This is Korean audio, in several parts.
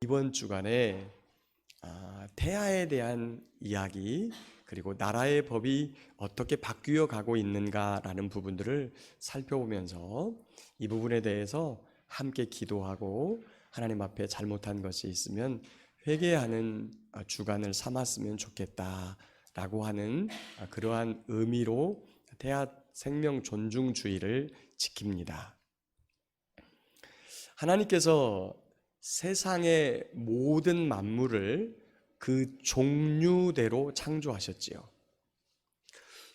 이번 주간에 태아에 대한 이야기, 그리고 나라의 법이 어떻게 바뀌어 가고 있는가라는 부분들을 살펴보면서 이 부분에 대해서 함께 기도하고 하나님 앞에 잘못한 것이 있으면 회개하는 주간을 삼았으면 좋겠다라고 하는 그러한 의미로 태아 생명 존중주의를 지킵니다. 하나님께서 세상의 모든 만물을 그 종류대로 창조하셨지요.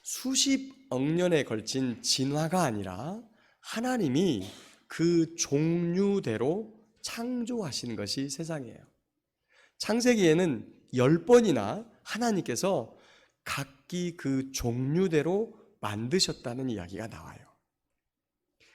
수십억 년에 걸친 진화가 아니라 하나님이 그 종류대로 창조하신 것이 세상이에요. 창세기에는 10번이나 하나님께서 각기 그 종류대로 만드셨다는 이야기가 나와요.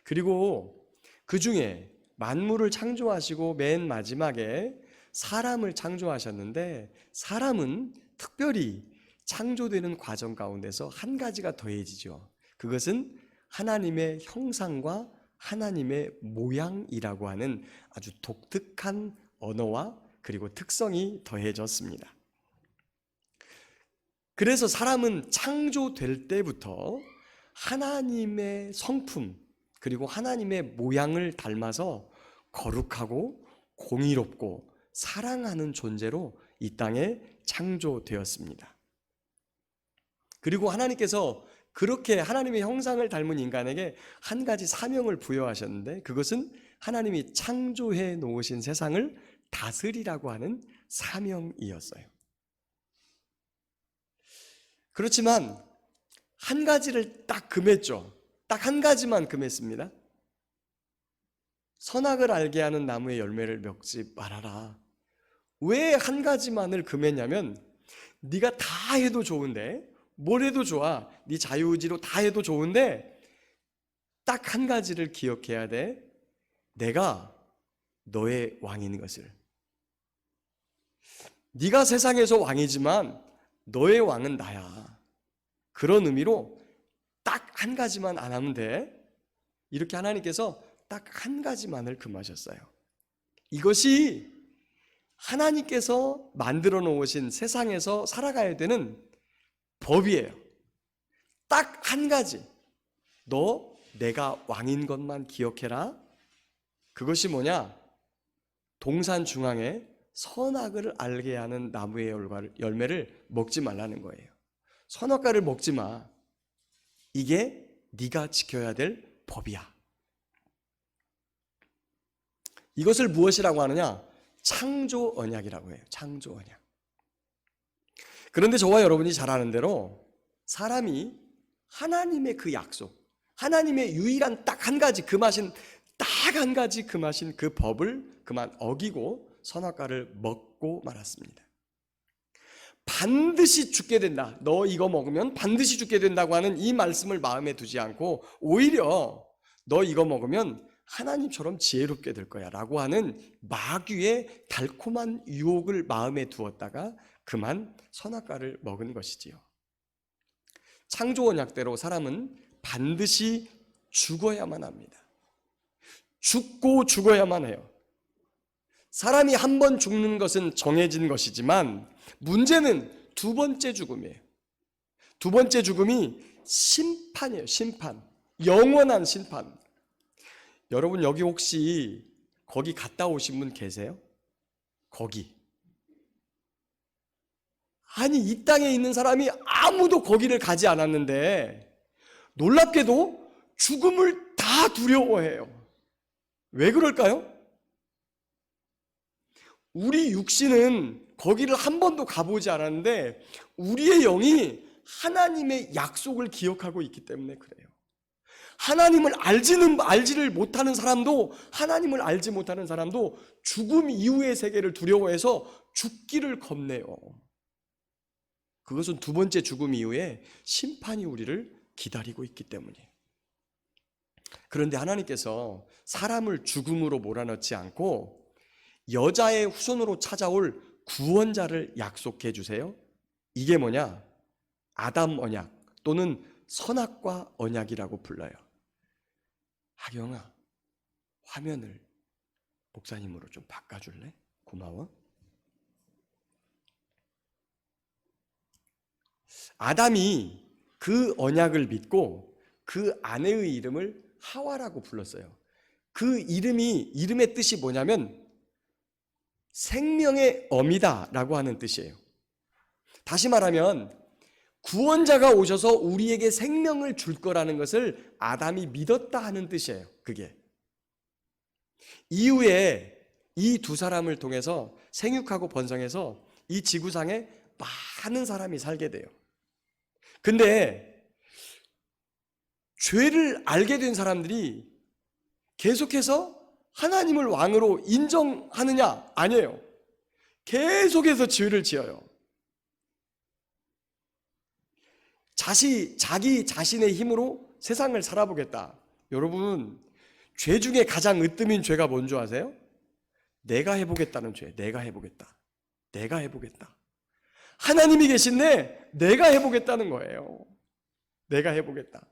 그리고 그 중에 만물을 창조하시고 맨 마지막에 사람을 창조하셨는데, 사람은 특별히 창조되는 과정 가운데서 한 가지가 더해지죠. 그것은 하나님의 형상과 하나님의 모양이라고 하는 아주 독특한 언어와 그리고 특성이 더해졌습니다. 그래서 사람은 창조될 때부터 하나님의 성품 그리고 하나님의 모양을 닮아서 거룩하고 공의롭고 사랑하는 존재로 이 땅에 창조되었습니다. 그리고 하나님께서 그렇게 하나님의 형상을 닮은 인간에게 한 가지 사명을 부여하셨는데, 그것은 하나님이 창조해 놓으신 세상을 다스리라고 하는 사명이었어요. 그렇지만 한 가지를 딱 금했죠. 딱 한 가지만 금했습니다. 선악을 알게 하는 나무의 열매를 먹지 말아라. 왜 한 가지만을 금했냐면, 네가 다 해도 좋은데, 뭘 해도 좋아, 네 자유의지로 다 해도 좋은데 딱 한 가지를 기억해야 돼. 내가 너의 왕인 것을. 네가 세상에서 왕이지만 너의 왕은 나야. 그런 의미로 딱 한 가지만 안 하면 돼. 이렇게 하나님께서 딱 한 가지만을 금하셨어요. 이것이 하나님께서 만들어 놓으신 세상에서 살아가야 되는 법이에요. 딱 한 가지. 너 내가 왕인 것만 기억해라. 그것이 뭐냐? 동산 중앙에 선악을 알게 하는 나무의 열매를 먹지 말라는 거예요. 선악과를 먹지 마. 이게 네가 지켜야 될 법이야. 이것을 무엇이라고 하느냐? 창조 언약이라고 해요. 창조 언약. 그런데 저와 여러분이 잘 아는 대로 사람이 하나님의 그 약속, 하나님의 유일한 딱 한 가지 금하신, 딱 한 가지 금하신 그 법을 그만 어기고 선악과를 먹고 말았습니다. 반드시 죽게 된다. 너 이거 먹으면 반드시 죽게 된다고 하는 이 말씀을 마음에 두지 않고, 오히려 너 이거 먹으면 하나님처럼 지혜롭게 될 거야 라고 하는 마귀의 달콤한 유혹을 마음에 두었다가 그만 선악과를 먹은 것이지요. 창조 언약대로 사람은 반드시 죽어야만 합니다. 죽고 죽어야만 해요. 사람이 한 번 죽는 것은 정해진 것이지만 문제는 두 번째 죽음이에요. 두 번째 죽음이 심판이에요. 심판. 영원한 심판. 여러분 여기 혹시 거기 갔다 오신 분 계세요? 거기. 아니, 이 땅에 있는 사람이 아무도 거기를 가지 않았는데 놀랍게도 죽음을 다 두려워해요. 왜 그럴까요? 우리 육신은 거기를 한 번도 가보지 않았는데 우리의 영이 하나님의 약속을 기억하고 있기 때문에 그래요. 하나님을 알지를 못하는 사람도, 하나님을 알지 못하는 사람도 죽음 이후의 세계를 두려워해서 죽기를 겁내요. 그것은 두 번째 죽음 이후에 심판이 우리를 기다리고 있기 때문이에요. 그런데 하나님께서 사람을 죽음으로 몰아넣지 않고 여자의 후손으로 찾아올 구원자를 약속해 주세요. 이게 뭐냐? 아담 언약 또는 선악과 언약이라고 불러요. 하경아, 화면을 목사님으로 좀 바꿔줄래? 고마워. 아담이 그 언약을 믿고 그 아내의 이름을 하와라고 불렀어요. 그 이름의 뜻이 뭐냐면 생명의 어미다라고 하는 뜻이에요. 다시 말하면 구원자가 오셔서 우리에게 생명을 줄 거라는 것을 아담이 믿었다 하는 뜻이에요. 그게 이후에 이 두 사람을 통해서 생육하고 번성해서 이 지구상에 많은 사람이 살게 돼요. 근데 죄를 알게 된 사람들이 계속해서 하나님을 왕으로 인정하느냐? 아니에요. 계속해서 죄를 지어요. 자기 자신의 힘으로 세상을 살아보겠다. 여러분, 죄 중에 가장 으뜸인 죄가 뭔지 아세요? 내가 해보겠다는 죄. 내가 해보겠다. 하나님이 계신데 내가 해보겠다는 거예요. 내가 해보겠다.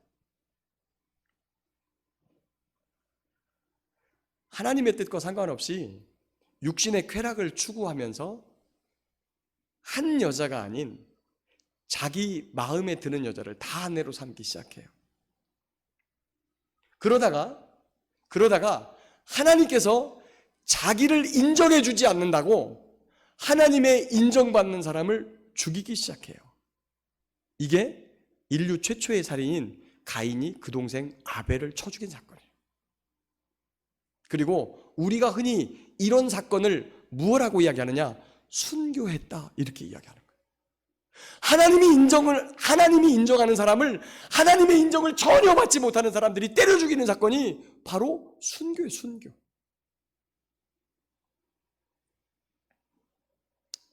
하나님의 뜻과 상관없이 육신의 쾌락을 추구하면서 한 여자가 아닌 자기 마음에 드는 여자를 다 아내로 삼기 시작해요. 그러다가 하나님께서 자기를 인정해 주지 않는다고 하나님의 인정받는 사람을 죽이기 시작해요. 이게 인류 최초의 살인인 가인이 그 동생 아벨을 쳐 죽인 사건이에요. 그리고 우리가 흔히 이런 사건을 무엇라고 이야기하느냐? 순교했다, 이렇게 이야기하는 거예요. 하나님이 인정하는 사람을 하나님의 인정을 전혀 받지 못하는 사람들이 때려 죽이는 사건이 바로 순교예요. 순교.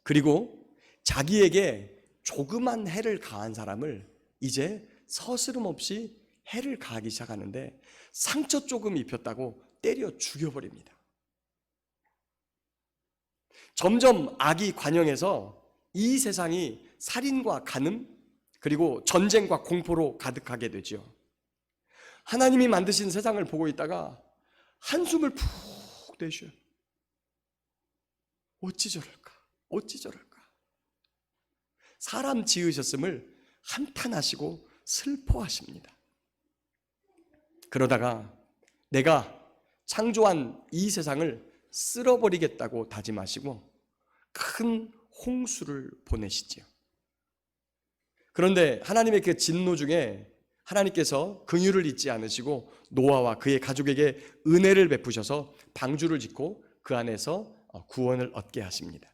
그리고 자기에게 조그만 해를 가한 사람을 이제 서스름없이 해를 가하기 시작하는데 상처 조금 입혔다고 때려 죽여버립니다. 점점 악이 관영해서 이 세상이 살인과 간음 그리고 전쟁과 공포로 가득하게 되죠. 하나님이 만드신 세상을 보고 있다가 한숨을 푹 내쉬어요. 어찌 저럴까? 사람 지으셨음을 한탄하시고 슬퍼하십니다. 그러다가 내가 창조한 이 세상을 쓸어버리겠다고 다짐하시고 큰 홍수를 보내시지요. 그런데 하나님의 그 진노 중에 하나님께서 긍휼을 잊지 않으시고 노아와 그의 가족에게 은혜를 베푸셔서 방주를 짓고 그 안에서 구원을 얻게 하십니다.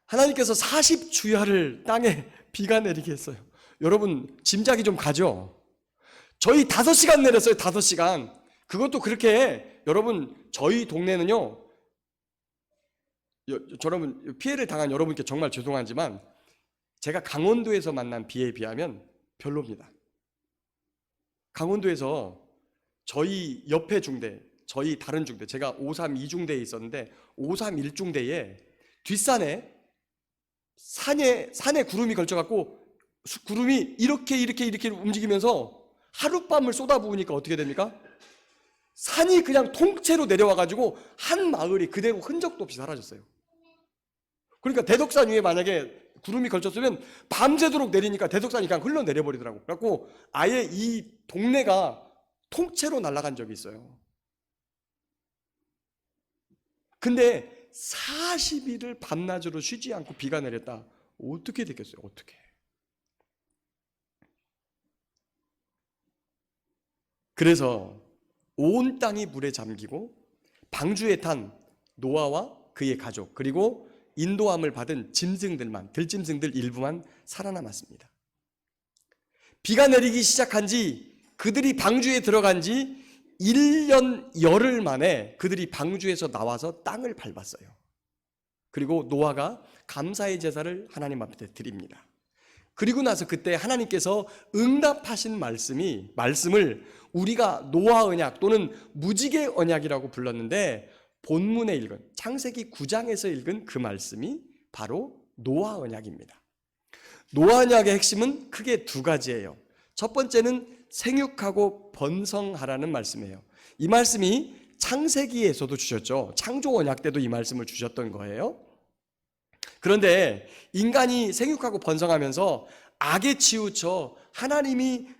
하나님께서 40주야를 땅에 비가 내리게 했어요. 여러분 짐작이 좀 가죠? 저희 5시간 내렸어요. 5시간. 그것도 그렇게 여러분 저희 동네는요, 여러분 피해를 당한 여러분께 정말 죄송하지만 제가 강원도에서 만난 비에 비하면 별로입니다. 강원도에서 저희 옆에 중대, 저희 다른 중대, 제가 532중대에 있었는데 531중대에 뒷산에 산에 구름이 걸쳐갖고 구름이 이렇게 움직이면서 하룻밤을 쏟아부으니까 어떻게 됩니까? 산이 그냥 통째로 내려와가지고 한 마을이 그대로 흔적도 없이 사라졌어요. 그러니까 대덕산 위에 만약에 구름이 걸쳤으면 밤새도록 내리니까 대덕산이 그냥 흘러내려버리더라고. 그래갖고 아예 이 동네가 통째로 날아간 적이 있어요. 근데 40일을 밤낮으로 쉬지 않고 비가 내렸다. 어떻게 됐겠어요? 어떻게? 그래서 온 땅이 물에 잠기고 방주에 탄 노아와 그의 가족 그리고 인도함을 받은 들짐승들 일부만 살아남았습니다. 비가 내리기 시작한 지 그들이 방주에 들어간 지 1년 열흘 만에 그들이 방주에서 나와서 땅을 밟았어요. 그리고 노아가 감사의 제사를 하나님 앞에 드립니다. 그리고 나서 그때 하나님께서 응답하신 말씀을 우리가 노아 언약 또는 무지개 언약이라고 불렀는데 본문에 읽은 창세기 9장에서 읽은 그 말씀이 바로 노아 언약입니다. 노아 언약의 핵심은 크게 두 가지예요. 첫 번째는 생육하고 번성하라는 말씀이에요. 이 말씀이 창세기에서도 주셨죠. 창조 언약 때도 이 말씀을 주셨던 거예요. 그런데 인간이 생육하고 번성하면서 악에 치우쳐 하나님을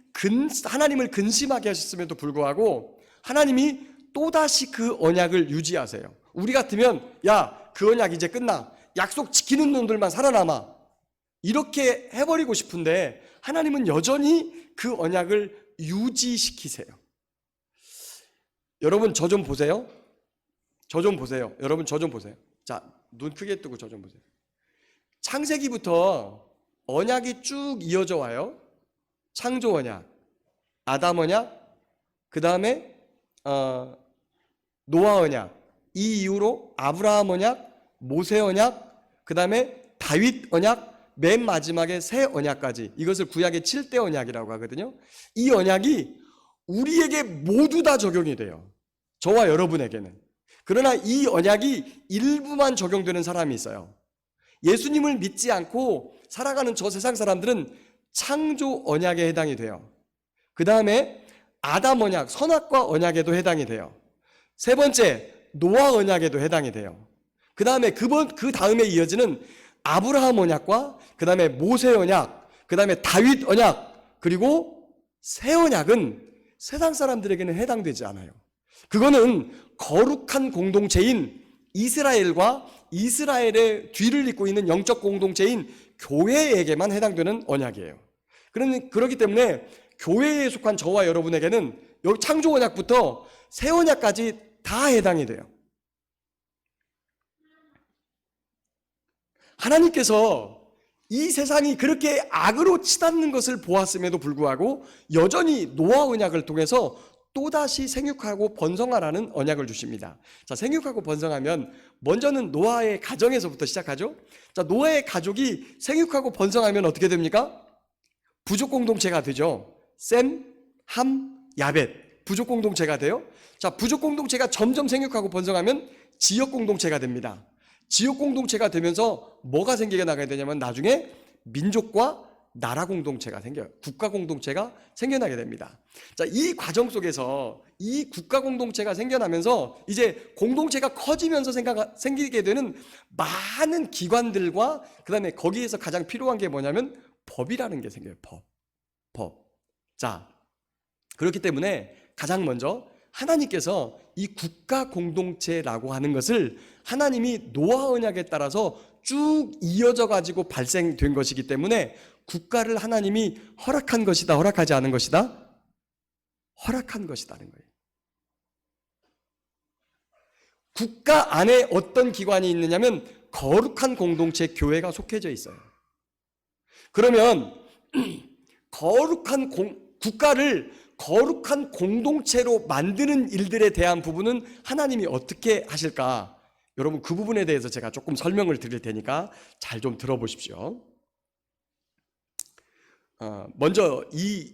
근심하게 하셨음에도 불구하고 하나님이 또다시 그 언약을 유지하세요. 우리 같으면 야, 그 언약 이제 끝나. 약속 지키는 놈들만 살아남아. 이렇게 해버리고 싶은데 하나님은 여전히 그 언약을 유지시키세요. 여러분 저 좀 보세요. 저 좀 보세요. 여러분 저 좀 보세요. 자, 눈 크게 뜨고 저 좀 보세요. 창세기부터 언약이 쭉 이어져 와요. 창조 언약, 아담 언약, 그 다음에 노아 언약, 이 이후로 아브라함 언약, 모세 언약, 그 다음에 다윗 언약, 맨 마지막에 새 언약까지, 이것을 구약의 7대 언약이라고 하거든요. 이 언약이 우리에게 모두 다 적용이 돼요. 저와 여러분에게는. 그러나 이 언약이 일부만 적용되는 사람이 있어요. 예수님을 믿지 않고 살아가는 저 세상 사람들은 창조 언약에 해당이 돼요. 그 다음에 아담 언약, 선악과 언약에도 해당이 돼요. 세 번째, 노아 언약에도 해당이 돼요. 그 다음에 그 다음에 이어지는 아브라함 언약과 그 다음에 모세 언약, 그 다음에 다윗 언약, 그리고 새 언약은 세상 사람들에게는 해당되지 않아요. 그거는 거룩한 공동체인 이스라엘과 이스라엘의 뒤를 잇고 있는 영적 공동체인 교회에게만 해당되는 언약이에요. 그렇기 때문에 교회에 속한 저와 여러분에게는 여기 창조 언약부터 새 언약까지 다 해당이 돼요. 하나님께서 이 세상이 그렇게 악으로 치닫는 것을 보았음에도 불구하고 여전히 노아 언약을 통해서 또다시 생육하고 번성하라는 언약을 주십니다. 자, 생육하고 번성하면 먼저는 노아의 가정에서부터 시작하죠. 자, 노아의 가족이 생육하고 번성하면 어떻게 됩니까? 부족 공동체가 되죠. 셈, 함, 야벳. 부족 공동체가 돼요. 자, 부족 공동체가 점점 생육하고 번성하면 지역 공동체가 됩니다. 지역 공동체가 되면서 뭐가 생기게 나가야 되냐면 나중에 민족과 나라 공동체가 생겨요. 국가 공동체가 생겨나게 됩니다. 자, 이 과정 속에서 이 국가 공동체가 생겨나면서 이제 공동체가 커지면서 생기게 되는 많은 기관들과 그 다음에 거기에서 가장 필요한 게 뭐냐면 법이라는 게 생겨요. 법. 자, 그렇기 때문에 가장 먼저 하나님께서 이 국가 공동체라고 하는 것을 하나님이 노아 언약에 따라서 쭉 이어져 가지고 발생된 것이기 때문에 국가를 하나님이 허락한 것이다, 허락하지 않은 것이다? 허락한 것이다는 거예요. 국가 안에 어떤 기관이 있느냐면 거룩한 공동체 교회가 속해져 있어요. 그러면 국가를 거룩한 공동체로 만드는 일들에 대한 부분은 하나님이 어떻게 하실까? 여러분 그 부분에 대해서 제가 조금 설명을 드릴 테니까 잘 좀 들어보십시오. 먼저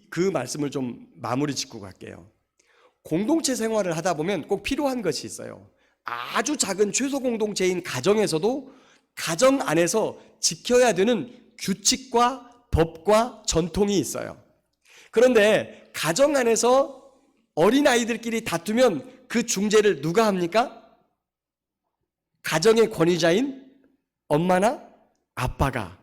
그 말씀을 좀 마무리 짓고 갈게요. 공동체 생활을 하다 보면 꼭 필요한 것이 있어요. 아주 작은 최소 공동체인 가정에서도 가정 안에서 지켜야 되는 규칙과 법과 전통이 있어요. 그런데 가정 안에서 어린아이들끼리 다투면 그 중재를 누가 합니까? 가정의 권위자인 엄마나 아빠가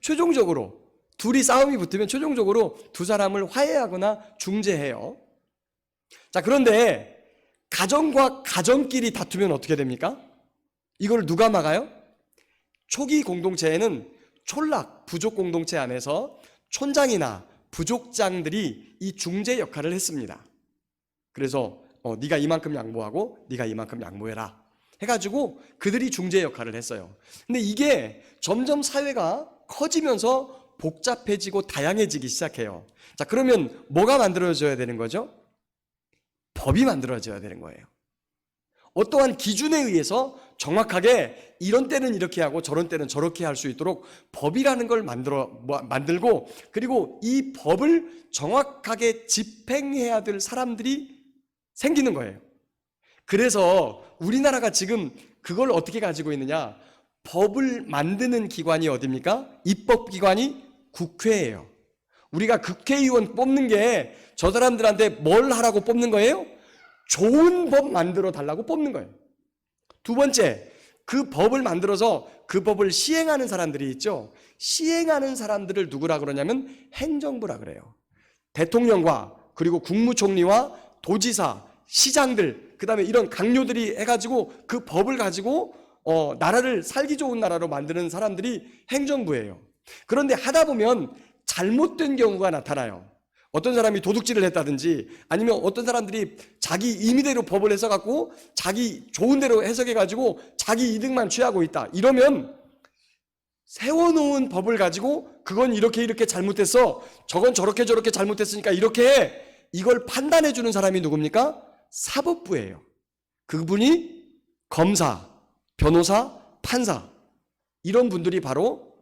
최종적으로 둘이 싸움이 붙으면 최종적으로 두 사람을 화해하거나 중재해요. 자, 그런데 가정과 가정끼리 다투면 어떻게 됩니까? 이걸 누가 막아요? 초기 공동체에는 부족 공동체 안에서 촌장이나 부족장들이 이 중재 역할을 했습니다. 그래서 네가 이만큼 양보하고 네가 이만큼 양보해라 해가지고 그들이 중재 역할을 했어요. 근데 이게 점점 사회가 커지면서 복잡해지고 다양해지기 시작해요. 자, 그러면 뭐가 만들어져야 되는 거죠? 법이 만들어져야 되는 거예요. 어떠한 기준에 의해서 정확하게 이런 때는 이렇게 하고 저런 때는 저렇게 할 수 있도록 법이라는 걸 만들고, 그리고 이 법을 정확하게 집행해야 될 사람들이 생기는 거예요. 그래서 우리나라가 지금 그걸 어떻게 가지고 있느냐? 법을 만드는 기관이 어디입니까? 입법기관이 국회예요. 우리가 국회의원 뽑는 게 저 사람들한테 뭘 하라고 뽑는 거예요? 좋은 법 만들어 달라고 뽑는 거예요. 두 번째, 그 법을 만들어서 그 법을 시행하는 사람들이 있죠. 시행하는 사람들을 누구라 그러냐면 행정부라 그래요. 대통령과 그리고 국무총리와 도지사, 시장들, 그 다음에 이런 강요들이 해가지고 그 법을 가지고 나라를 살기 좋은 나라로 만드는 사람들이 행정부예요. 그런데 하다 보면 잘못된 경우가 나타나요. 어떤 사람이 도둑질을 했다든지 아니면 어떤 사람들이 자기 임의대로 법을 해석하고 자기 좋은 대로 해석해가지고 자기 이득만 취하고 있다. 이러면 세워놓은 법을 가지고 그건 이렇게 잘못했어. 저건 저렇게 잘못했으니까 이렇게 해. 이걸 판단해주는 사람이 누굽니까? 사법부예요. 그분이 검사, 변호사, 판사 이런 분들이 바로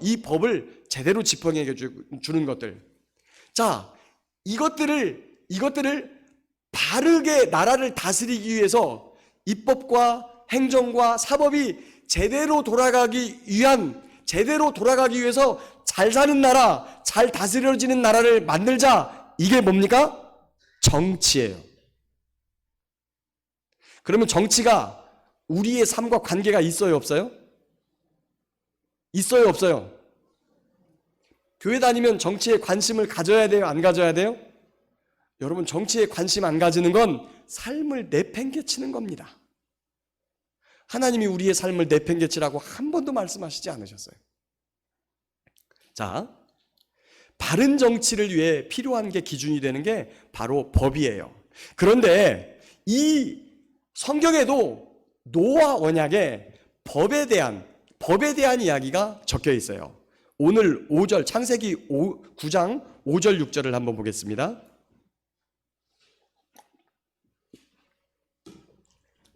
이 법을 제대로 집행해 주는 것들. 자, 이것들을 바르게 나라를 다스리기 위해서 입법과 행정과 사법이 제대로 돌아가기 위해서 잘 사는 나라, 잘 다스려지는 나라를 만들자. 이게 뭡니까? 정치예요. 그러면 정치가 우리의 삶과 관계가 있어요, 없어요? 있어요, 없어요? 교회 다니면 정치에 관심을 가져야 돼요, 안 가져야 돼요? 여러분, 정치에 관심 안 가지는 건 삶을 내팽개치는 겁니다. 하나님이 우리의 삶을 내팽개치라고 한 번도 말씀하시지 않으셨어요. 자, 바른 정치를 위해 필요한 게 기준이 되는 게 바로 법이에요. 그런데 이 성경에도 노아 언약에 법에 대한 이야기가 적혀 있어요. 오늘 5절 창세기 9장 5절 6절을 한번 보겠습니다.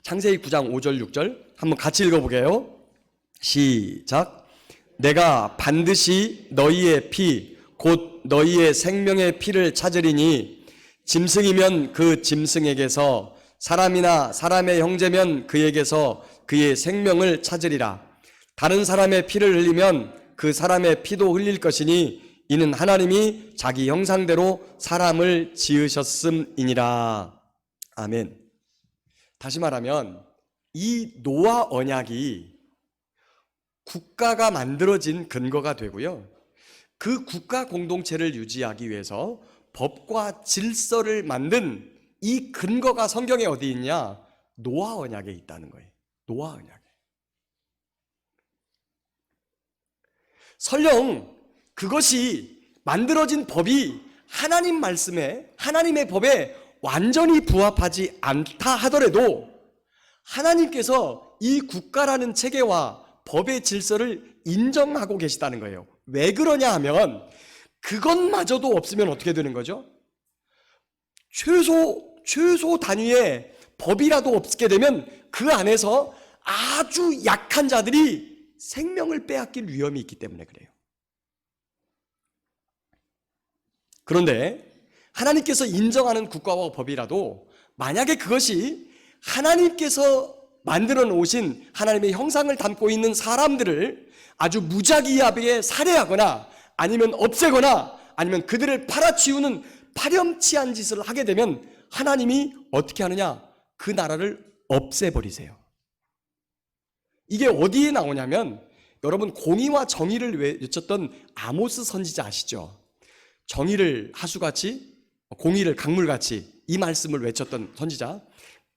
창세기 9장 5절 6절 한번 같이 읽어보게요. 시작. 내가 반드시 너희의 피 곧 너희의 생명의 피를 찾으리니 짐승이면 그 짐승에게서 사람이나 사람의 형제면 그에게서 그의 생명을 찾으리라. 다른 사람의 피를 흘리면 그 사람의 피도 흘릴 것이니 이는 하나님이 자기 형상대로 사람을 지으셨음이니라. 아멘. 다시 말하면 이 노아 언약이 국가가 만들어진 근거가 되고요. 그 국가 공동체를 유지하기 위해서 법과 질서를 만든 이 근거가 성경에 어디 있냐? 노아 언약에 있다는 거예요. 노아 언약에. 설령 그것이 만들어진 법이 하나님 말씀에, 하나님의 법에 완전히 부합하지 않다 하더라도 하나님께서 이 국가라는 체계와 법의 질서를 인정하고 계시다는 거예요. 왜 그러냐 하면 그것마저도 없으면 어떻게 되는 거죠? 최소 단위의 법이라도 없게 되면 그 안에서 아주 약한 자들이 생명을 빼앗길 위험이 있기 때문에 그래요. 그런데 하나님께서 인정하는 국가와 법이라도 만약에 그것이 하나님께서 만들어 놓으신 하나님의 형상을 담고 있는 사람들을 아주 무작위하게 살해하거나 아니면 없애거나 아니면 그들을 팔아치우는 파렴치한 짓을 하게 되면 하나님이 어떻게 하느냐? 그 나라를 없애버리세요. 이게 어디에 나오냐면 여러분 공의와 정의를 외쳤던 아모스 선지자 아시죠? 정의를 하수같이 공의를 강물같이 이 말씀을 외쳤던 선지자.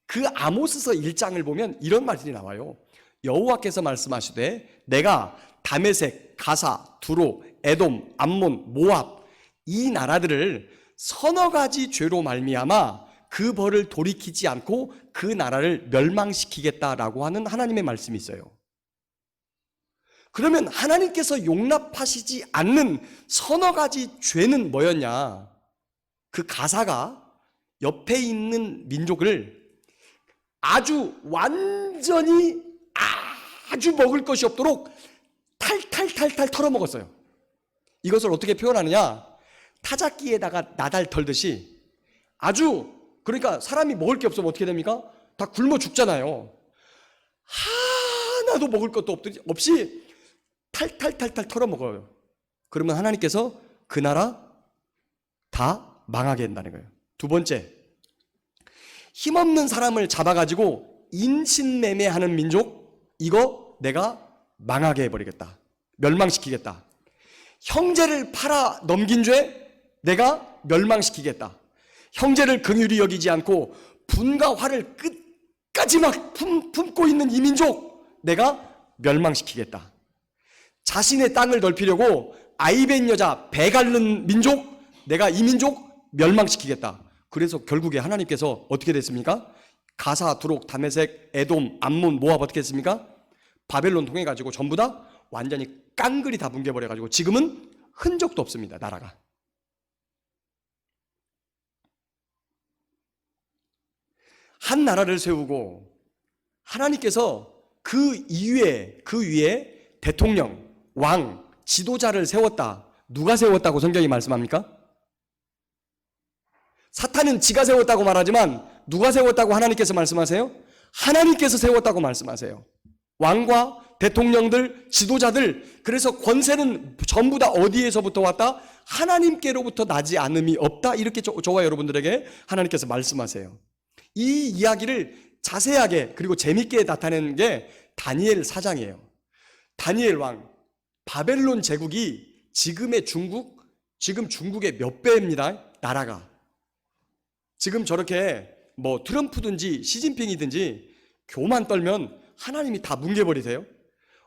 그 아모스서 1장을 보면 이런 말들이 나와요. 여호와께서 말씀하시되 내가 다메섹, 가사, 두로, 에돔, 암몬, 모압 이 나라들을 서너 가지 죄로 말미암아 그 벌을 돌이키지 않고 그 나라를 멸망시키겠다라고 하는 하나님의 말씀이 있어요. 그러면 하나님께서 용납하시지 않는 서너 가지 죄는 뭐였냐? 그 가사가 옆에 있는 민족을 아주 완전히 아주 먹을 것이 없도록 탈탈 털어먹었어요. 이것을 어떻게 표현하느냐? 타작기에다가 나달 털듯이 아주, 그러니까 사람이 먹을 게 없으면 어떻게 됩니까? 다 굶어 죽잖아요. 하나도 먹을 것도 없이 탈탈 털어먹어요. 그러면 하나님께서 그 나라 다 망하게 한다는 거예요. 두 번째, 힘없는 사람을 잡아가지고 인신매매하는 민족, 이거 내가 망하게 해버리겠다. 멸망시키겠다. 형제를 팔아 넘긴 죄 내가 멸망시키겠다. 형제를 긍휼히 여기지 않고 분과 화를 끝까지 막 품고 있는 이 민족 내가 멸망시키겠다. 자신의 땅을 넓히려고 아이벤 여자 배 갈른 민족 내가 이 민족 멸망시키겠다. 그래서 결국에 하나님께서 어떻게 됐습니까? 가사, 두록, 다메섹, 에돔, 암몬, 모압 어떻게 했습니까? 바벨론 통해가지고 전부 다 완전히 깡그리 다 뭉개버려가지고 지금은 흔적도 없습니다. 나라가. 한 나라를 세우고 하나님께서 그 위에 대통령, 왕, 지도자를 세웠다. 누가 세웠다고 성경이 말씀합니까? 사탄은 지가 세웠다고 말하지만 누가 세웠다고 하나님께서 말씀하세요? 하나님께서 세웠다고 말씀하세요. 왕과 대통령들, 지도자들, 그래서 권세는 전부 다 어디에서부터 왔다? 하나님께로부터 나지 않음이 없다. 이렇게 저와 여러분들에게 하나님께서 말씀하세요. 이 이야기를 자세하게 그리고 재밌게 나타내는 게 다니엘 4장이에요. 다니엘 왕, 바벨론 제국이 지금의 중국, 지금 중국의 몇 배입니다. 나라가. 지금 저렇게 뭐 트럼프든지 시진핑이든지 교만 떨면 하나님이 다 뭉개버리세요.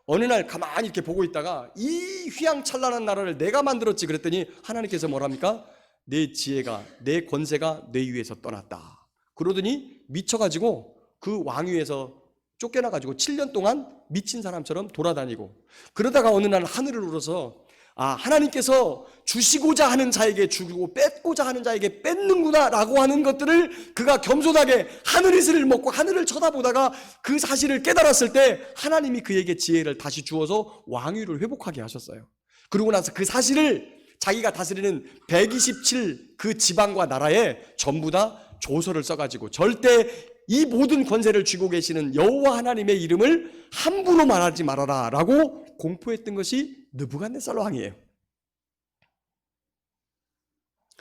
어느 날 가만히 이렇게 보고 있다가 이 휘황찬란한 나라를 내가 만들었지 그랬더니 하나님께서 뭐랍니까? 내 지혜가, 내 권세가 내 위에서 떠났다. 그러더니 미쳐가지고 그 왕위에서 쫓겨나가지고 7년 동안 미친 사람처럼 돌아다니고, 그러다가 어느 날 하늘을 울어서 하나님께서 주시고자 하는 자에게 주고 뺏고자 하는 자에게 뺏는구나 라고 하는 것들을 그가 겸손하게 하늘이슬을 먹고 하늘을 쳐다보다가 그 사실을 깨달았을 때 하나님이 그에게 지혜를 다시 주어서 왕위를 회복하게 하셨어요. 그러고 나서 그 사실을 자기가 다스리는 127 그 지방과 나라에 전부 다 조서를 써가지고 절대 이 모든 권세를 쥐고 계시는 여호와 하나님의 이름을 함부로 말하지 말아라 라고 공포했던 것이 느부갓네살 왕이에요.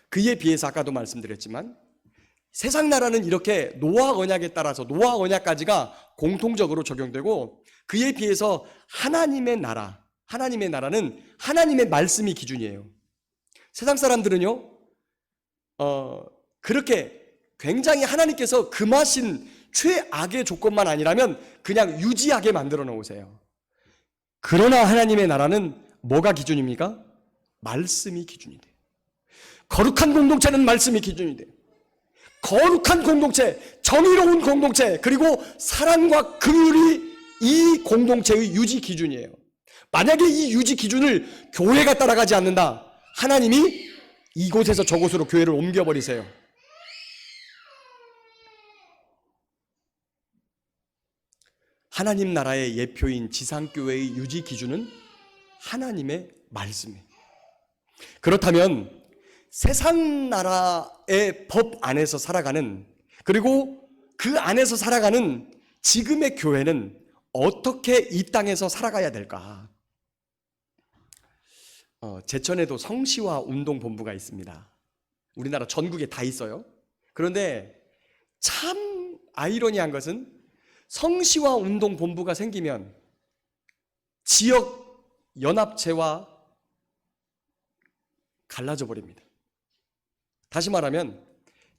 그에 비해서 아까도 말씀드렸지만 세상 나라는 이렇게 노아 언약에 따라서 노아 언약까지가 공통적으로 적용되고, 그에 비해서 하나님의 나라는 하나님의 말씀이 기준이에요. 세상 사람들은요 그렇게 굉장히 하나님께서 금하신 최악의 조건만 아니라면 그냥 유지하게 만들어 놓으세요. 그러나 하나님의 나라는 뭐가 기준입니까? 말씀이 기준이 돼요. 거룩한 공동체는 말씀이 기준이 돼요. 거룩한 공동체, 정의로운 공동체, 그리고 사랑과 긍휼이 이 공동체의 유지 기준이에요. 만약에 이 유지 기준을 교회가 따라가지 않는다, 하나님이 이곳에서 저곳으로 교회를 옮겨버리세요. 하나님 나라의 예표인 지상교회의 유지 기준은 하나님의 말씀이에요. 그렇다면 세상 나라의 법 안에서 살아가는, 그리고 그 안에서 살아가는 지금의 교회는 어떻게 이 땅에서 살아가야 될까? 제천에도 성시와 운동본부가 있습니다. 우리나라 전국에 다 있어요. 그런데 참 아이러니한 것은 성시와 운동본부가 생기면 지역 연합체와 갈라져 버립니다. 다시 말하면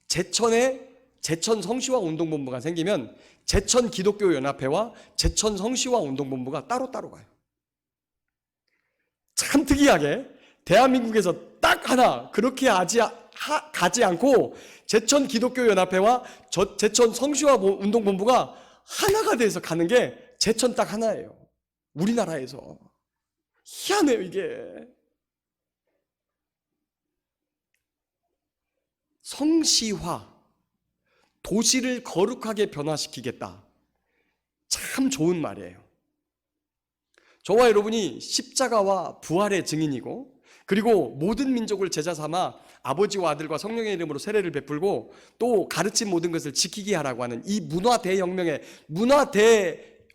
제천 성시와 운동본부가 생기면 제천 기독교 연합회와 제천 성시와 운동본부가 따로따로 가요. 참 특이하게 대한민국에서 딱 하나 그렇게 가지 않고 제천 기독교 연합회와 제천 성시와 운동본부가 하나가 돼서 가는 게 제천 딱 하나예요. 우리나라에서. 희한해요 이게. 성시화, 도시를 거룩하게 변화시키겠다. 참 좋은 말이에요. 저와 여러분이 십자가와 부활의 증인이고, 그리고 모든 민족을 제자 삼아 아버지와 아들과 성령의 이름으로 세례를 베풀고 또 가르친 모든 것을 지키게 하라고 하는 이 문화 대혁명의 문화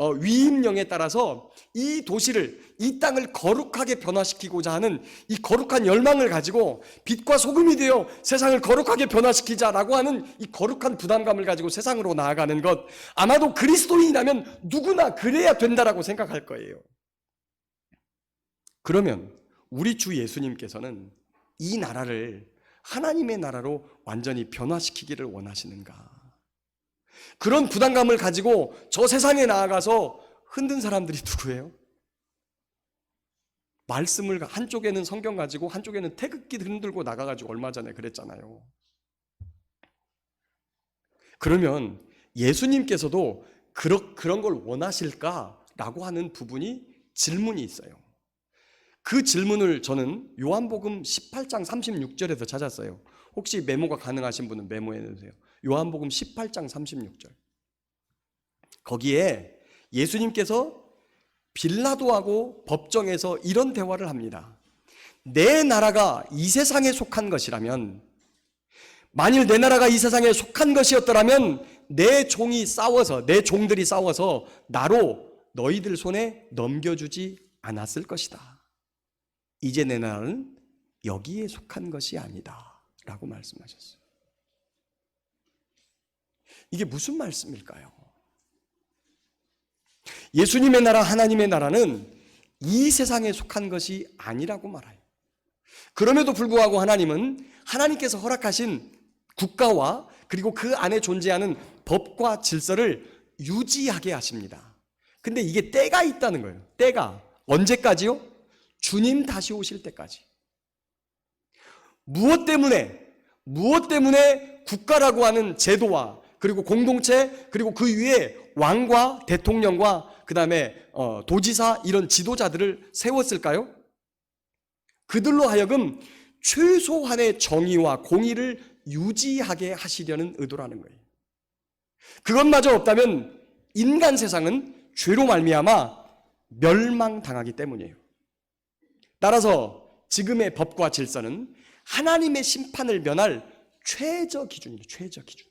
위임령에 따라서 이 도시를, 이 땅을 거룩하게 변화시키고자 하는 이 거룩한 열망을 가지고 빛과 소금이 되어 세상을 거룩하게 변화시키자라고 하는 이 거룩한 부담감을 가지고 세상으로 나아가는 것, 아마도 그리스도인이라면 누구나 그래야 된다라고 생각할 거예요. 그러면 우리 주 예수님께서는 이 나라를 하나님의 나라로 완전히 변화시키기를 원하시는가? 그런 부담감을 가지고 저 세상에 나아가서 흔든 사람들이 누구예요? 말씀을 한쪽에는 성경 가지고 한쪽에는 태극기 흔들고 나가가지고 얼마 전에 그랬잖아요. 그러면 예수님께서도 그런 걸 원하실까라고 하는 부분이 질문이 있어요. 그 질문을 저는 요한복음 18장 36절에서 찾았어요. 혹시 메모가 가능하신 분은 메모해 놓으세요. 요한복음 18장 36절. 거기에 예수님께서 빌라도하고 법정에서 이런 대화를 합니다. 내 나라가 이 세상에 속한 것이라면, 만일 내 나라가 이 세상에 속한 것이었더라면 내 종들이 싸워서 나로 너희들 손에 넘겨주지 않았을 것이다. 이제 내 나라는 여기에 속한 것이 아니다 라고 말씀하셨어요. 이게 무슨 말씀일까요? 예수님의 나라, 하나님의 나라는 이 세상에 속한 것이 아니라고 말해요. 그럼에도 불구하고 하나님은 하나님께서 허락하신 국가와 그리고 그 안에 존재하는 법과 질서를 유지하게 하십니다. 근데 이게 때가 있다는 거예요. 때가 언제까지요? 주님 다시 오실 때까지. 무엇 때문에 국가라고 하는 제도와 그리고 공동체, 그리고 그 위에 왕과 대통령과 그 다음에 도지사, 이런 지도자들을 세웠을까요? 그들로 하여금 최소한의 정의와 공의를 유지하게 하시려는 의도라는 거예요. 그것마저 없다면 인간 세상은 죄로 말미암아 멸망당하기 때문이에요. 따라서 지금의 법과 질서는 하나님의 심판을 면할 최저 기준이에요. 최저 기준.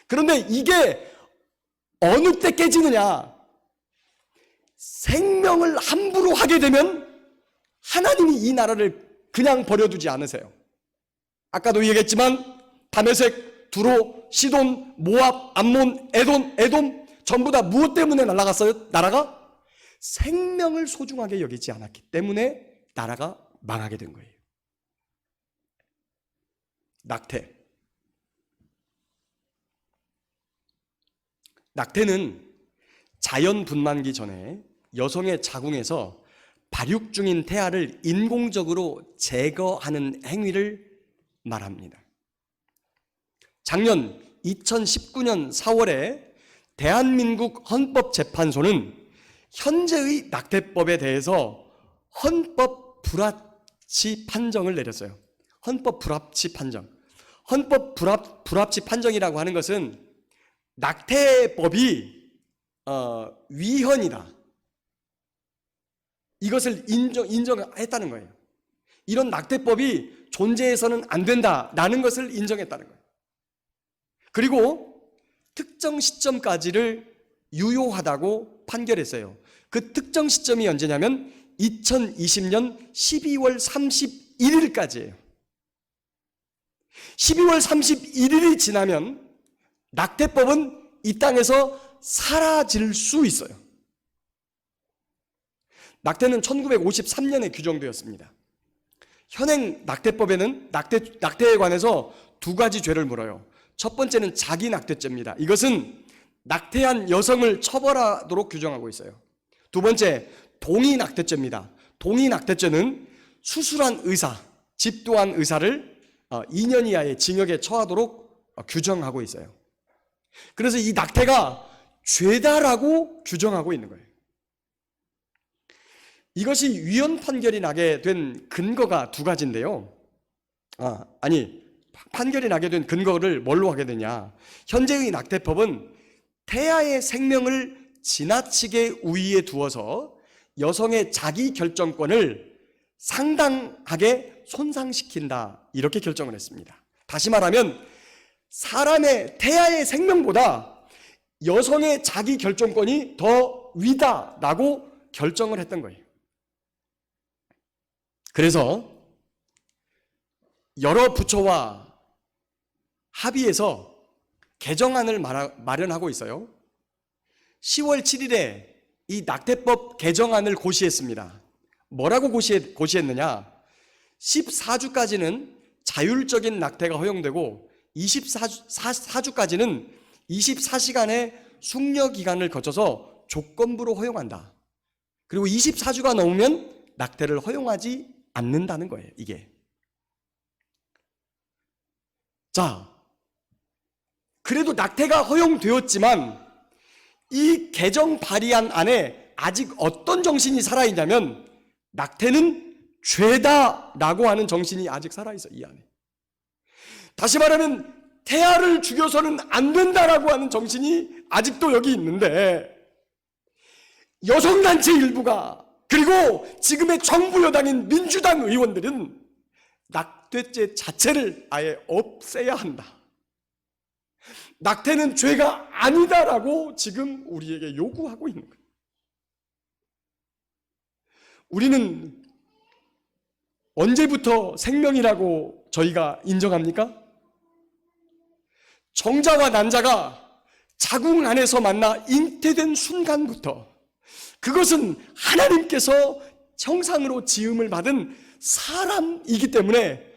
그런데 이게 어느 때 깨지느냐? 생명을 함부로 하게 되면 하나님이 이 나라를 그냥 버려두지 않으세요. 아까도 얘기했지만 다메섹, 두로, 시돈, 모압, 암몬, 에돔 전부 다 무엇 때문에 날아갔어요? 나라가 생명을 소중하게 여기지 않았기 때문에 나라가 망하게 된 거예요. 낙태는 자연 분만기 전에 여성의 자궁에서 발육 중인 태아를 인공적으로 제거하는 행위를 말합니다. 작년 2019년 4월에 대한민국 헌법재판소는 현재의 낙태법에 대해서 헌법 불합치 판정을 내렸어요. 헌법 불합치 판정. 헌법 불합치 판정이라고 하는 것은 낙태법이 위헌이다, 이것을 인정했다는 거예요. 이런 낙태법이 존재해서는 안 된다라는 것을 인정했다는 거예요. 그리고 특정 시점까지를 유효하다고 판결했어요. 그 특정 시점이 언제냐면 2020년 12월 31일까지예요. 12월 31일이 지나면 낙태법은 이 땅에서 사라질 수 있어요. 낙태는 1953년에 규정되었습니다. 현행 낙태법에는 낙태에 관해서 두 가지 죄를 물어요. 첫 번째는 자기 낙태죄입니다. 이것은 낙태한 여성을 처벌하도록 규정하고 있어요. 두 번째, 동의 낙태죄입니다. 동의 낙태죄는 수술한 의사, 집도한 의사를 2년 이하의 징역에 처하도록 규정하고 있어요. 그래서 이 낙태가 죄다라고 규정하고 있는 거예요. 이것이 위헌 판결이 나게 된 근거가 두 가지인데요. 판결이 나게 된 근거를 뭘로 하게 되냐? 현재의 낙태법은 태아의 생명을 지나치게 우위에 두어서 여성의 자기 결정권을 상당하게 손상시킨다, 이렇게 결정을 했습니다. 다시 말하면 사람의 태아의 생명보다 여성의 자기 결정권이 더 위다라고 결정을 했던 거예요. 그래서 여러 부처와 합의해서 개정안을 마련하고 있어요. 10월 7일에 이 낙태법 개정안을 고시했습니다. 뭐라고 고시했느냐? 14주까지는 자율적인 낙태가 허용되고 24주까지는 24시간의 숙려 기간을 거쳐서 조건부로 허용한다. 그리고 24주가 넘으면 낙태를 허용하지 않는다는 거예요, 이게. 자, 그래도 낙태가 허용되었지만 이 개정 발의안 안에 아직 어떤 정신이 살아있냐면 낙태는 죄다라고 하는 정신이 아직 살아있어요, 이 안에. 다시 말하면 태아를 죽여서는 안 된다라고 하는 정신이 아직도 여기 있는데, 여성단체 일부가 그리고 지금의 정부 여당인 민주당 의원들은 낙태죄 자체를 아예 없애야 한다, 낙태는 죄가 아니다라고 지금 우리에게 요구하고 있는 거예요. 우리는 언제부터 생명이라고 저희가 인정합니까? 정자와 난자가 자궁 안에서 만나 잉태된 순간부터 그것은 하나님께서 형상으로 지음을 받은 사람이기 때문에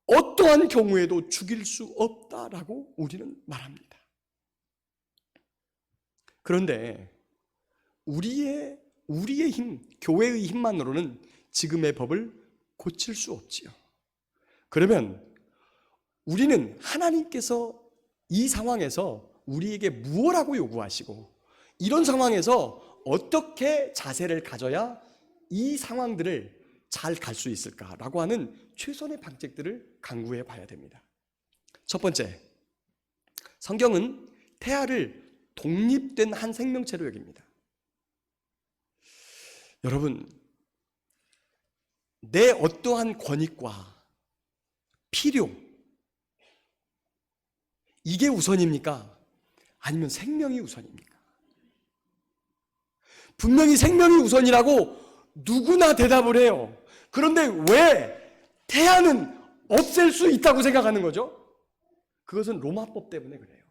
어떠한 경우에도 죽일 수 없다라고 우리는 말합니다. 그런데 우리의 힘, 교회의 힘만으로는 지금의 법을 고칠 수 없지요. 그러면 우리는 하나님께서 이 상황에서 우리에게 무엇라고 요구하시고 이런 상황에서 어떻게 자세를 가져야 이 상황들을 잘 갈 수 있을까라고 하는 최선의 방책들을 강구해 봐야 됩니다. 첫 번째, 성경은 태아를 독립된 한 생명체로 여깁니다. 여러분, 내 어떠한 권익과 필요, 이게 우선입니까? 아니면 생명이 우선입니까? 분명히 생명이 우선이라고 누구나 대답을 해요. 그런데 왜 태아는 없앨 수 있다고 생각하는 거죠? 그것은 로마법 때문에 그래요.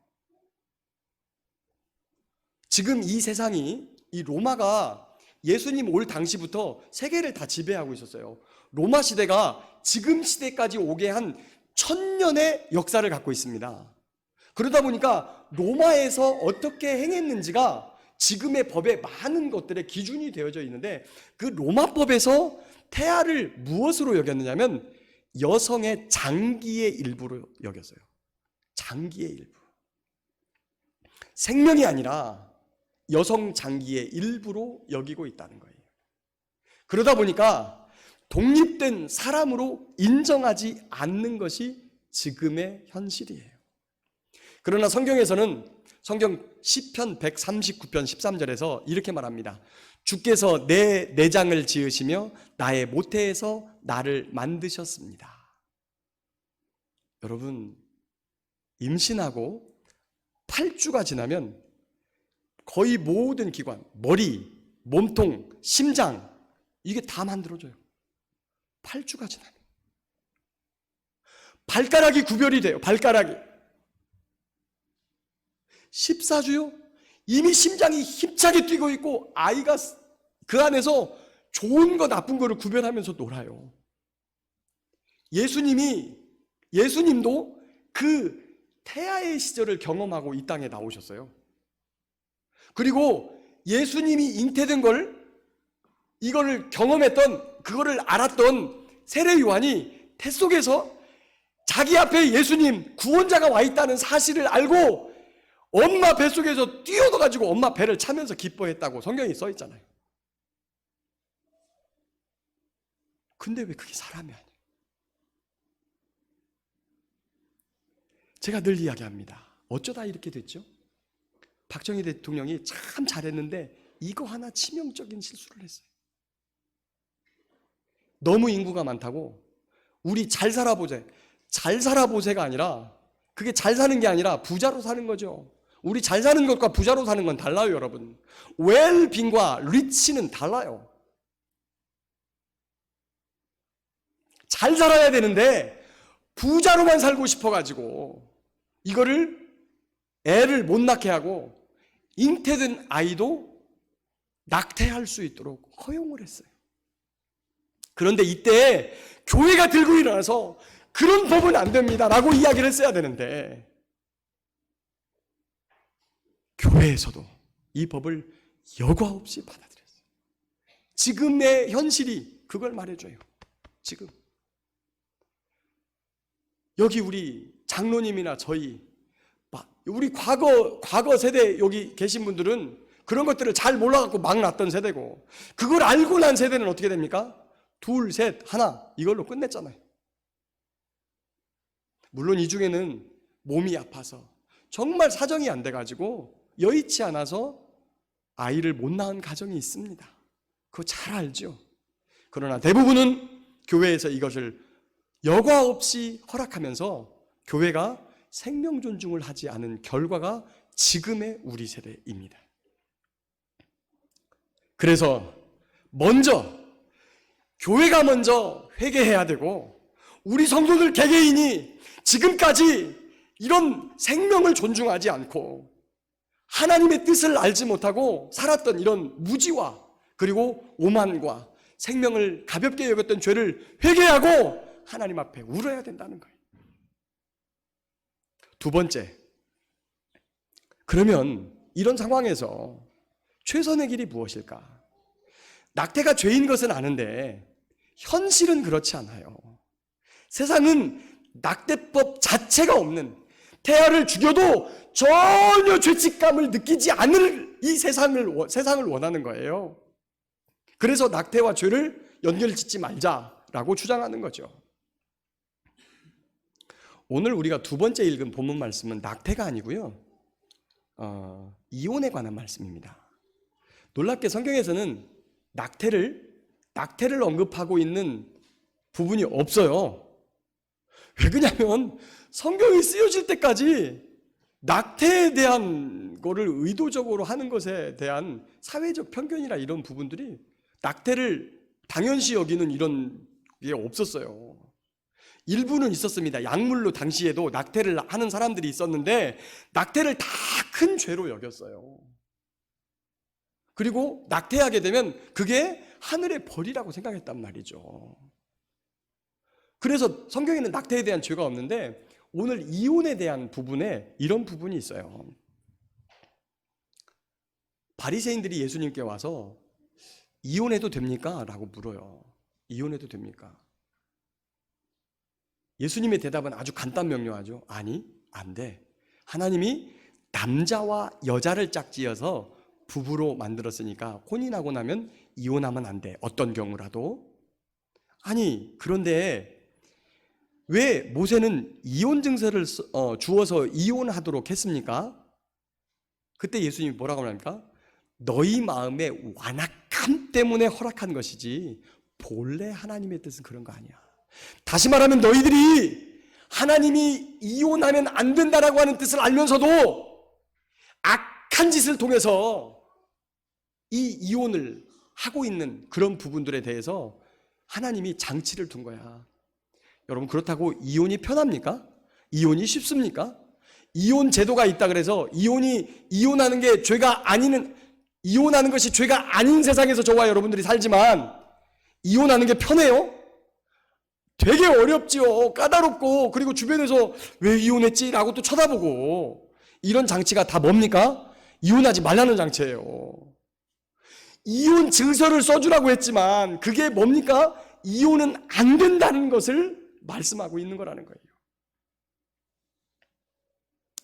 지금 이 세상이, 이 로마가 예수님 올 당시부터 세계를 다 지배하고 있었어요. 로마 시대가 지금 시대까지 오게 한 1000년의 역사를 갖고 있습니다. 그러다 보니까 로마에서 어떻게 행했는지가 지금의 법에 많은 것들의 기준이 되어져 있는데, 그 로마법에서 태아를 무엇으로 여겼느냐면 여성의 장기의 일부로 여겼어요. 장기의 일부. 생명이 아니라 여성 장기의 일부로 여기고 있다는 거예요. 그러다 보니까 독립된 사람으로 인정하지 않는 것이 지금의 현실이에요. 그러나 성경에서는 성경 시편 139편 13절에서 이렇게 말합니다. 주께서 내 내장을 지으시며 나의 모태에서 나를 만드셨습니다. 여러분, 임신하고 8주가 지나면 거의 모든 기관, 머리, 몸통, 심장, 이게 다 만들어져요. 8주가 지나면. 발가락이 구별이 돼요. 발가락이. 14주요? 이미 심장이 힘차게 뛰고 있고 아이가 그 안에서 좋은 거 나쁜 거를 구별하면서 놀아요. 예수님도 그 태아의 시절을 경험하고 이 땅에 나오셨어요. 그리고 예수님이 잉태된 이거를 경험했던, 그거를 알았던 세례 요한이 태 속에서 자기 앞에 예수님 구원자가 와 있다는 사실을 알고 엄마 뱃속에서 뛰어들어가지고 엄마 배를 차면서 기뻐했다고 성경에 써 있잖아요. 근데 왜 그게 사람이 아니에요? 제가 늘 이야기합니다. 어쩌다 이렇게 됐죠? 박정희 대통령이 참 잘했는데 이거 하나 치명적인 실수를 했어요. 너무 인구가 많다고 우리 잘 살아보세가 아니라, 그게 잘 사는 게 아니라 부자로 사는 거죠. 우리 잘 사는 것과 부자로 사는 건 달라요, 여러분. 웰빙과 리치는 달라요. 잘 살아야 되는데 부자로만 살고 싶어가지고 이거를 애를 못 낳게 하고 잉태된 아이도 낙태할 수 있도록 허용을 했어요. 그런데 이때 교회가 들고 일어나서 그런 법은 안 됩니다 라고 이야기를 했어야 되는데 교회에서도 이 법을 여과 없이 받아들였어요. 지금의 현실이 그걸 말해줘요. 지금 여기 우리 장로님이나 저희 우리 과거 세대 여기 계신 분들은 그런 것들을 잘 몰라갖고 막 났던 세대고 그걸 알고 난 세대는 어떻게 됩니까? 둘, 셋, 하나 이걸로 끝냈잖아요. 물론 이 중에는 몸이 아파서 정말 사정이 안 돼가지고 여의치 않아서 아이를 못 낳은 가정이 있습니다. 그거 잘 알죠. 그러나 대부분은 교회에서 이것을 여과 없이 허락하면서 교회가 생명 존중을 하지 않은 결과가 지금의 우리 세대입니다. 그래서 교회가 먼저 회개해야 되고 우리 성도들 개개인이 지금까지 이런 생명을 존중하지 않고 하나님의 뜻을 알지 못하고 살았던 이런 무지와 그리고 오만과 생명을 가볍게 여겼던 죄를 회개하고 하나님 앞에 울어야 된다는 거예요. 두 번째, 그러면 이런 상황에서 최선의 길이 무엇일까? 낙태가 죄인 것은 아는데 현실은 그렇지 않아요. 세상은 낙태법 자체가 없는, 태아를 죽여도 전혀 죄책감을 느끼지 않을 이 세상을 원하는 거예요. 그래서 낙태와 죄를 연결짓지 말자라고 주장하는 거죠. 오늘 우리가 두 번째 읽은 본문 말씀은 낙태가 아니고요, 이혼에 관한 말씀입니다. 놀랍게 성경에서는 낙태를 언급하고 있는 부분이 없어요. 왜 그러냐면 성경이 쓰여질 때까지 낙태에 대한 거를 의도적으로 하는 것에 대한 사회적 편견이나 이런 부분들이 낙태를 당연시 여기는 이런 게 없었어요. 일부는 있었습니다. 약물로 당시에도 낙태를 하는 사람들이 있었는데 낙태를 다 큰 죄로 여겼어요. 그리고 낙태하게 되면 그게 하늘의 벌이라고 생각했단 말이죠. 그래서 성경에는 낙태에 대한 죄가 없는데 오늘 이혼에 대한 부분에 이런 부분이 있어요. 바리새인들이 예수님께 와서 이혼해도 됩니까? 라고 물어요. 이혼해도 됩니까? 예수님의 대답은 아주 간단명료하죠. 아니, 안 돼. 하나님이 남자와 여자를 짝지어서 부부로 만들었으니까 혼인하고 나면 이혼하면 안 돼. 어떤 경우라도. 아니, 그런데 왜 모세는 이혼 증서를 주어서 이혼하도록 했습니까? 그때 예수님이 뭐라고 합니까? 너희 마음의 완악함 때문에 허락한 것이지 본래 하나님의 뜻은 그런 거 아니야. 다시 말하면 너희들이 하나님이 이혼하면 안 된다라고 하는 뜻을 알면서도 악한 짓을 통해서 이 이혼을 하고 있는 그런 부분들에 대해서 하나님이 장치를 둔 거야. 여러분, 그렇다고 이혼이 편합니까? 이혼이 쉽습니까? 이혼 제도가 있다 그래서 이혼하는 게 이혼하는 것이 죄가 아닌 세상에서 저와 여러분들이 살지만 이혼하는 게 편해요? 되게 어렵지요. 까다롭고, 그리고 주변에서 왜 이혼했지? 라고 또 쳐다보고, 이런 장치가 다 뭡니까? 이혼하지 말라는 장치예요. 이혼 증서를 써주라고 했지만 그게 뭡니까? 이혼은 안 된다는 것을 말씀하고 있는 거라는 거예요.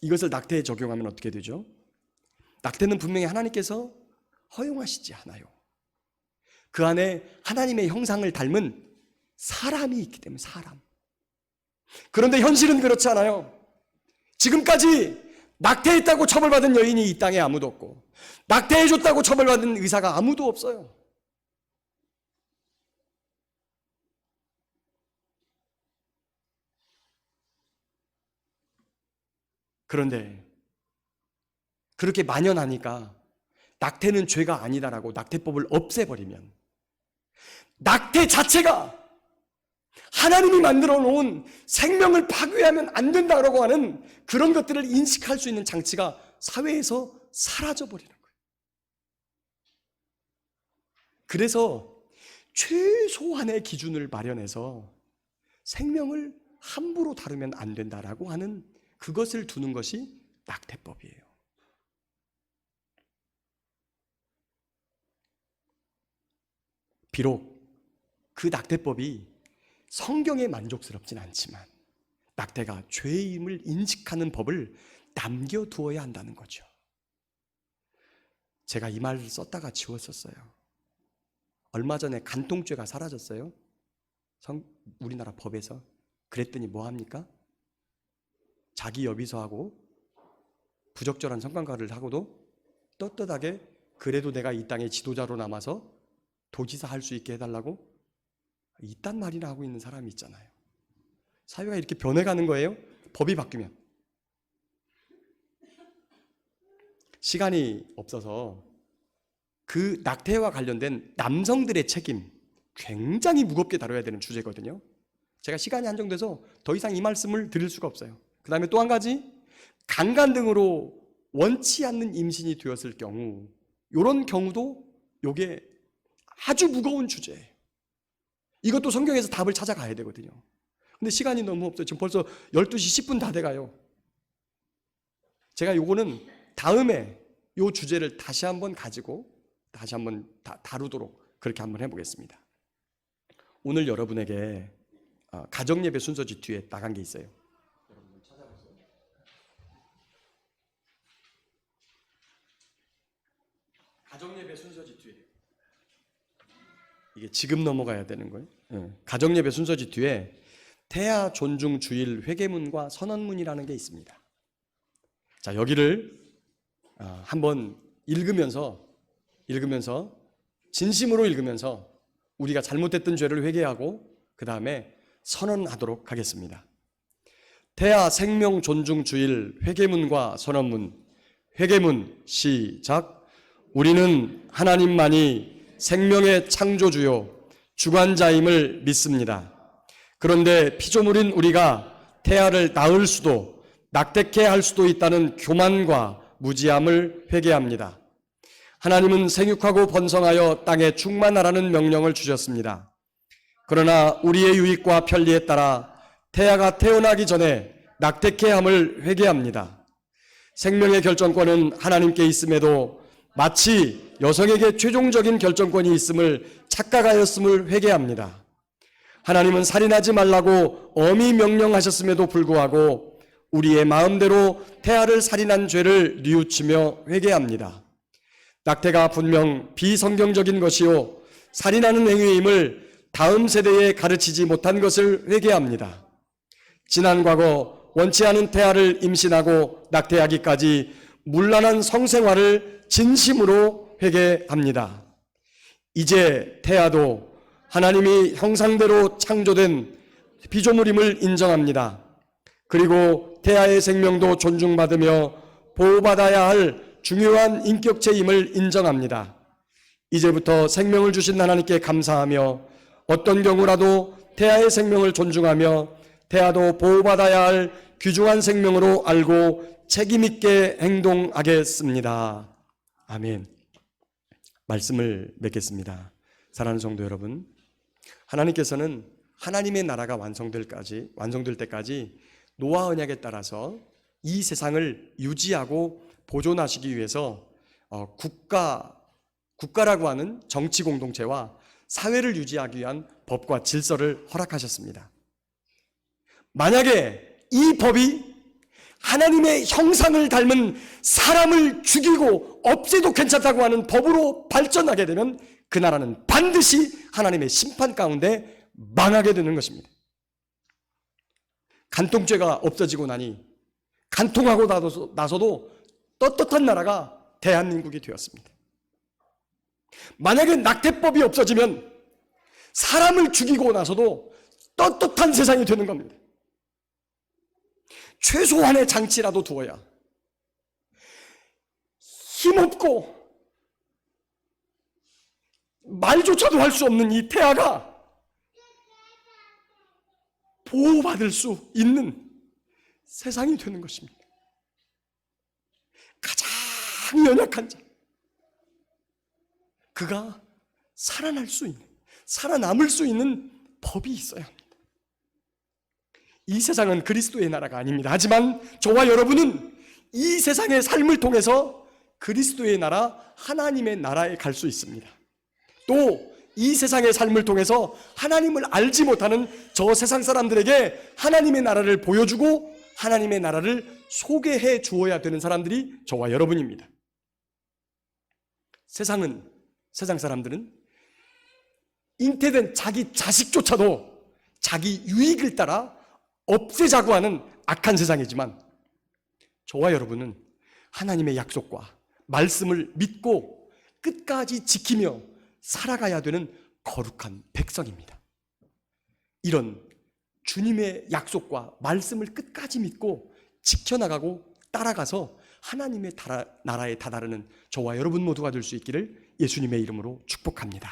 이것을 낙태에 적용하면 어떻게 되죠? 낙태는 분명히 하나님께서 허용하시지 않아요. 그 안에 하나님의 형상을 닮은 사람이 있기 때문에 사람. 그런데 현실은 그렇지 않아요. 지금까지 낙태했다고 처벌받은 여인이 이 땅에 아무도 없고 낙태해줬다고 처벌받은 의사가 아무도 없어요. 그런데 그렇게 만연하니까 낙태는 죄가 아니다라고 낙태법을 없애버리면 낙태 자체가 하나님이 만들어 놓은 생명을 파괴하면 안 된다고 하는 그런 것들을 인식할 수 있는 장치가 사회에서 사라져 버리는 거예요. 그래서 최소한의 기준을 마련해서 생명을 함부로 다루면 안 된다라고 하는 그것을 두는 것이 낙태법이에요. 비록 그 낙태법이 성경에 만족스럽진 않지만 낙태가 죄임을 인식하는 법을 남겨두어야 한다는 거죠. 제가 이 말을 썼다가 지웠었어요. 얼마 전에 간통죄가 사라졌어요. 우리나라 법에서. 그랬더니 뭐 합니까? 자기 여비서하고 부적절한 성관계를 하고도 떳떳하게 그래도 내가 이 땅의 지도자로 남아서 도지사 할 수 있게 해달라고 이딴 말이나 하고 있는 사람이 있잖아요. 사회가 이렇게 변해가는 거예요. 법이 바뀌면. 시간이 없어서 그 낙태와 관련된 남성들의 책임 굉장히 무겁게 다뤄야 되는 주제거든요. 제가 시간이 한정돼서 더 이상 이 말씀을 드릴 수가 없어요. 그 다음에 또 한 가지, 강간 등으로 원치 않는 임신이 되었을 경우, 이런 경우도 이게 아주 무거운 주제예요. 이것도 성경에서 답을 찾아가야 되거든요. 근데 시간이 너무 없어요. 지금 벌써 12시 10분 다 돼가요. 제가 요거는 다음에 요 주제를 다시 한번 가지고 다시 한번 다루도록 그렇게 한번 해보겠습니다. 오늘 여러분에게 가정예배 순서지 뒤에 나간 게 있어요. 여러분 찾아보세요. 가정예배 순서지 뒤에. 이게 지금 넘어가야 되는 거예요. 가정예배 순서지 뒤에 태아 존중 주일 회개문과 선언문이라는 게 있습니다. 자, 여기를 한번 읽으면서 진심으로 읽으면서 우리가 잘못했던 죄를 회개하고 그 다음에 선언하도록 하겠습니다. 태아 생명 존중 주일 회개문과 선언문. 회개문 시작. 우리는 하나님만이 생명의 창조주요 주관자임을 믿습니다. 그런데 피조물인 우리가 태아를 낳을 수도 낙태케 할 수도 있다는 교만과 무지함을 회개합니다. 하나님은 생육하고 번성하여 땅에 충만하라는 명령을 주셨습니다. 그러나 우리의 유익과 편리에 따라 태아가 태어나기 전에 낙태케 함을 회개합니다. 생명의 결정권은 하나님께 있음에도 마치 여성에게 최종적인 결정권이 있음을 착각하였음을 회개합니다. 하나님은 살인하지 말라고 엄히 명령하셨음에도 불구하고 우리의 마음대로 태아를 살인한 죄를 뉘우치며 회개합니다. 낙태가 분명 비성경적인 것이요 살인하는 행위임을 다음 세대에 가르치지 못한 것을 회개합니다. 지난 과거 원치 않은 태아를 임신하고 낙태하기까지 문란한 성생활을 진심으로 회개합니다. 이제 태아도 하나님이 형상대로 창조된 피조물임을 인정합니다. 그리고 태아의 생명도 존중받으며 보호받아야 할 중요한 인격체임을 인정합니다. 이제부터 생명을 주신 하나님께 감사하며 어떤 경우라도 태아의 생명을 존중하며 태아도 보호받아야 할 귀중한 생명으로 알고 책임있게 행동하겠습니다. 아멘. 말씀을 맺겠습니다. 사랑하는 성도 여러분, 하나님께서는 하나님의 나라가 완성될 때까지 노아 언약에 따라서 이 세상을 유지하고 보존하시기 위해서 국가라고 하는 정치 공동체와 사회를 유지하기 위한 법과 질서를 허락하셨습니다. 만약에 이 법이 하나님의 형상을 닮은 사람을 죽이고 없애도 괜찮다고 하는 법으로 발전하게 되면 그 나라는 반드시 하나님의 심판 가운데 망하게 되는 것입니다. 간통죄가 없어지고 나니 간통하고 나서도 떳떳한 나라가 대한민국이 되었습니다. 만약에 낙태법이 없어지면 사람을 죽이고 나서도 떳떳한 세상이 되는 겁니다. 최소한의 장치라도 두어야 힘없고 말조차도 할 수 없는 이 태아가 보호받을 수 있는 세상이 되는 것입니다. 가장 연약한 자, 그가 살아날 수 있는, 살아남을 수 있는 법이 있어야 합니다. 이 세상은 그리스도의 나라가 아닙니다. 하지만 저와 여러분은 이 세상의 삶을 통해서 그리스도의 나라, 하나님의 나라에 갈 수 있습니다. 또 이 세상의 삶을 통해서 하나님을 알지 못하는 저 세상 사람들에게 하나님의 나라를 보여주고 하나님의 나라를 소개해 주어야 되는 사람들이 저와 여러분입니다. 세상 사람들은 잉태된 자기 자식조차도 자기 유익을 따라 없애자고 하는 악한 세상이지만 저와 여러분은 하나님의 약속과 말씀을 믿고 끝까지 지키며 살아가야 되는 거룩한 백성입니다. 이런 주님의 약속과 말씀을 끝까지 믿고 지켜나가고 따라가서 하나님의 나라에 다다르는 저와 여러분 모두가 될 수 있기를 예수님의 이름으로 축복합니다.